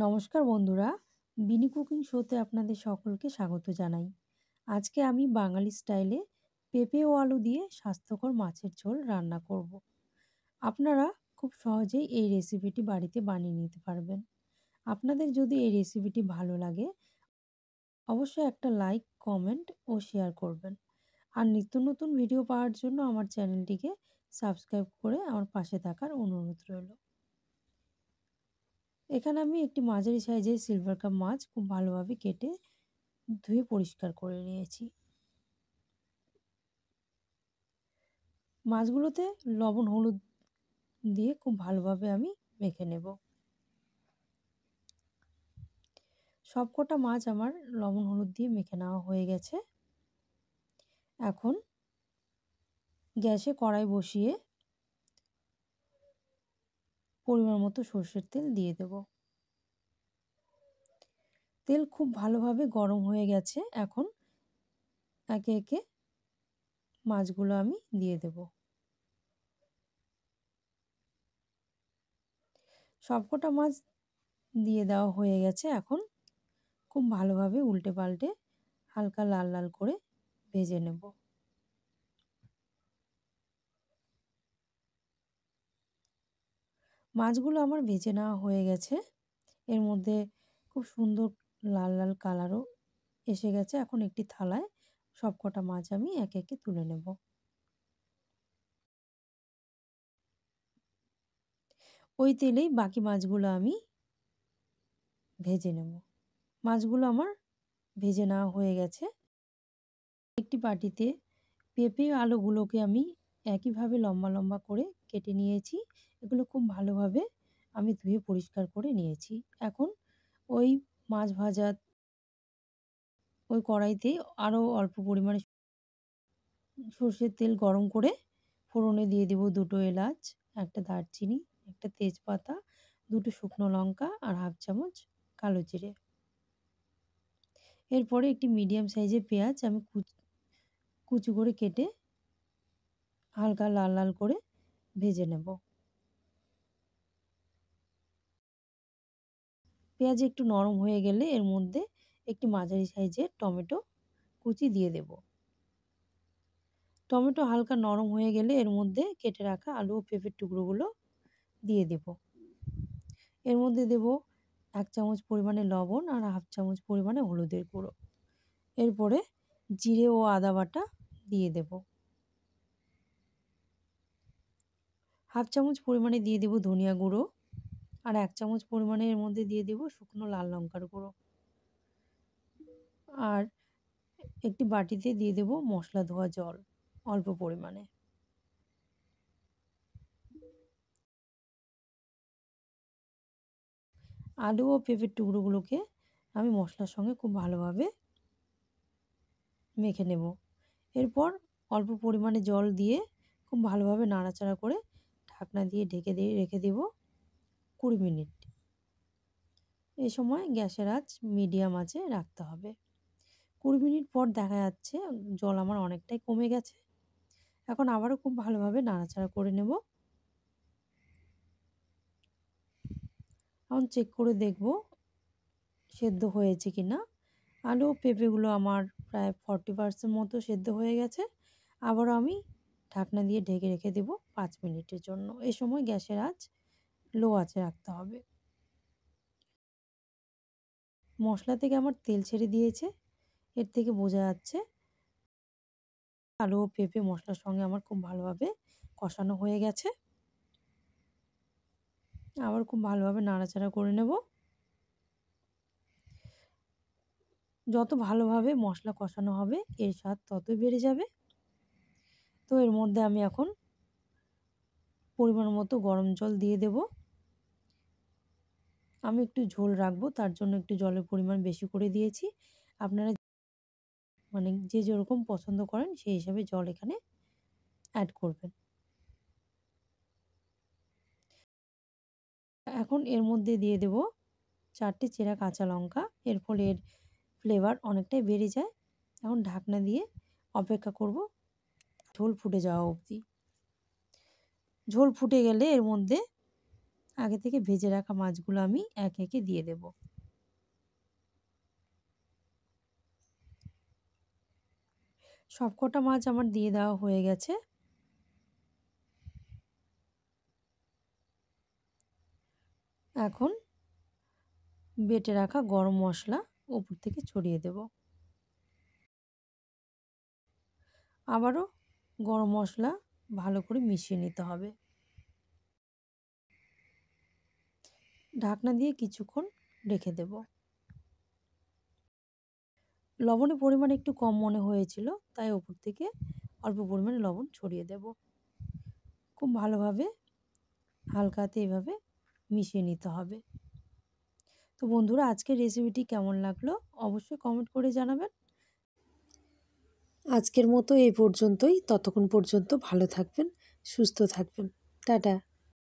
নমস্কার বন্ধুরা, বিনি কুকিং শোতে আপনাদের সকলকে স্বাগত জানাই। আজকে আমি বাঙালি স্টাইলে পেঁপে ও আলু দিয়ে স্বাস্থ্যকর মাছের ঝোল রান্না করব। আপনারা খুব সহজেই এই রেসিপিটি বাড়িতে বানিয়ে নিতে পারবেন। আপনাদের যদি এই রেসিপিটি ভালো লাগে, অবশ্যই একটা লাইক, কমেন্ট ও শেয়ার করবেন। আর নিত্য নতুন ভিডিও পাওয়ার জন্য আমার চ্যানেলটিকে সাবস্ক্রাইব করে আমার পাশে থাকার অনুরোধ রইল। এখানে আমি একটি মাঝারি সাইজের সিলভার কাপ মাছ খুব ভালোভাবে কেটে ধুয়ে পরিষ্কার করে নিয়েছি। মাছগুলোতে লবণ হলুদ দিয়ে খুব ভালোভাবে আমি মেখে নেব। সবকটা মাছ আমার লবণ হলুদ দিয়ে মেখে নেওয়া হয়ে গেছে। এখন গ্যাসে কড়াই বসিয়ে পরিমাণ মতো সর্ষের তেল দিয়ে দেব। তেল খুব ভালোভাবে গরম হয়ে গেছে। এখন একে একে মাছগুলো আমি দিয়ে দেব। সবকটা মাছ দিয়ে দেওয়া হয়ে গেছে। এখন খুব ভালোভাবে উল্টে পাল্টে হালকা লাল লাল করে ভেজে নেব। মাছগুলো আমার ভেজে নেওয়া হয়ে গেছে। এর মধ্যে খুব সুন্দর লাল লাল কালারও এসে গেছে। এখন একটি থালায় সবকটা মাছ আমি একে একে তুলে নেব। ওই তেলেই বাকি মাছগুলো আমি ভেজে নেব। মাছগুলো আমার ভেজে নেওয়া হয়ে গেছে। একটি বাটিতে পেঁপে আলুগুলোকে আমি একইভাবে লম্বা লম্বা করে কেটে নিয়েছি। এগুলো খুব ভালোভাবে আমি ধুয়ে পরিষ্কার করে নিয়েছি। এখন ওই মাছ ভাজা ওই কড়াইতে আরও অল্প পরিমাণে সর্ষের তেল গরম করে ফোড়নে দিয়ে দেব 2টো এলাচ, একটা দারচিনি, একটা তেজপাতা, 2টো শুকনো লঙ্কা আর হাফ চামচ কালো জিরে। এরপরে একটি মিডিয়াম সাইজের পেঁয়াজ আমি কুচি করে কেটে হালকা লাল লাল করে ভেজে নেব। পেঁয়াজ একটু নরম হয়ে গেলে এর মধ্যে একটি মাঝারি সাইজের টমেটো কুচি দিয়ে দেব। টমেটো হালকা নরম হয়ে গেলে এর মধ্যে কেটে রাখা আলু ও পেঁপের টুকরোগুলো দিয়ে দেব। এর মধ্যে দেব 1 চামচ পরিমাণে লবণ আর হাফ চামচ পরিমাণে হলুদের গুঁড়ো। এরপরে জিরে ও আদা বাটা দিয়ে দেব। হাফ চামচ পরিমাণে দিয়ে দেব ধনিয়া গুঁড়ো আর 1 চামচ পরিমাণে এর মধ্যে দিয়ে দেব শুকনো লাল লঙ্কার গুঁড়ো। আর একটি বাটিতে দিয়ে দেব মশলা ধোয়া জল অল্প পরিমাণে। আলু ও পেঁপের টুকরোগুলোকে আমি মশলার সঙ্গে খুব ভালোভাবে মেখে নেব। এরপর অল্প পরিমাণে জল দিয়ে খুব ভালোভাবে নাড়াচাড়া করে ঢাকনা দিয়ে ঢেকে দিয়ে রেখে দেব 20 মিনিট। এই সময় গ্যাসের আঁচ মিডিয়াম আঁচে রাখতে হবে। 20 মিনিট পর দেখা যাচ্ছে জল আমার অনেকটাই কমে গেছে। এখন আবারও খুব ভালোভাবে নাড়াচাড়া করে নেব। এখন চেক করে দেখব সেদ্ধ হয়েছে কিনা। আলু ও পেঁপেগুলো আমার প্রায় 40% মতো সেদ্ধ হয়ে গেছে। আবারও আমি ঢাকনা দিয়ে ঢেকে রেখে দেব 5 মিনিটের জন্য। এই সময় গ্যাসের আঁচ লো আঁচে রাখতে হবে। মশলা থেকে আমার তেল ছেড়ে দিয়েছে। এর থেকে বোঝা যাচ্ছে আলু ও পেঁপে মশলার সঙ্গে আমার খুব ভালোভাবে কষানো হয়ে গেছে। আবার খুব ভালোভাবে নাড়াচাড়া করে নেব। যত ভালোভাবে মশলা কষানো হবে এর স্বাদ ততই বেড়ে যাবে। তো এর মধ্যে আমি এখন পরিমাণ মতো গরম জল দিয়ে দেব। আমি একটু ঝোল রাখবো, তার জন্য একটু জলের পরিমাণ বেশি করে দিয়েছি। আপনারা যে যেরকম পছন্দ করেন সেই হিসাবে জল এখানে অ্যাড করবেন। এখন এর মধ্যে দিয়ে দেব 4টে চেরা কাঁচা লঙ্কা। এর ফলে এর ফ্লেভার অনেকটাই বেড়ে যায়। এখন ঢাকনা দিয়ে অপেক্ষা করব ঝোল ফুটে যাওয়া অবধি। ঝোল ফুটে গেলে এর মধ্যে আগে থেকে ভেজে রাখা মাছগুলো আমি একে একে দিয়ে দেব। সবকটা মাছ আমার দিয়ে দেওয়া হয়ে গেছে। এখন বেটে রাখা গরম মশলা উপর থেকে ছড়িয়ে দেব। আবারও গরম মশলা ভালো করে মিশিয়ে নিতে হবে। ঢাকনা দিয়ে কিছুক্ষণ রেখে দেব। লবণের পরিমাণ একটু কম মনে হয়েছিল, তাই ওপর থেকে অল্প পরিমাণে লবণ ছড়িয়ে দেব। খুব ভালোভাবে হালকা হাতে এভাবে মিশিয়ে নিতে হবে। তো বন্ধুরা, আজকের রেসিপিটি কেমন লাগলো অবশ্যই কমেন্ট করে জানাবেন। আজকের মতো এই পর্যন্তই। ততক্ষণ পর্যন্ত ভালো থাকবেন, সুস্থ থাকবেন। টাটা।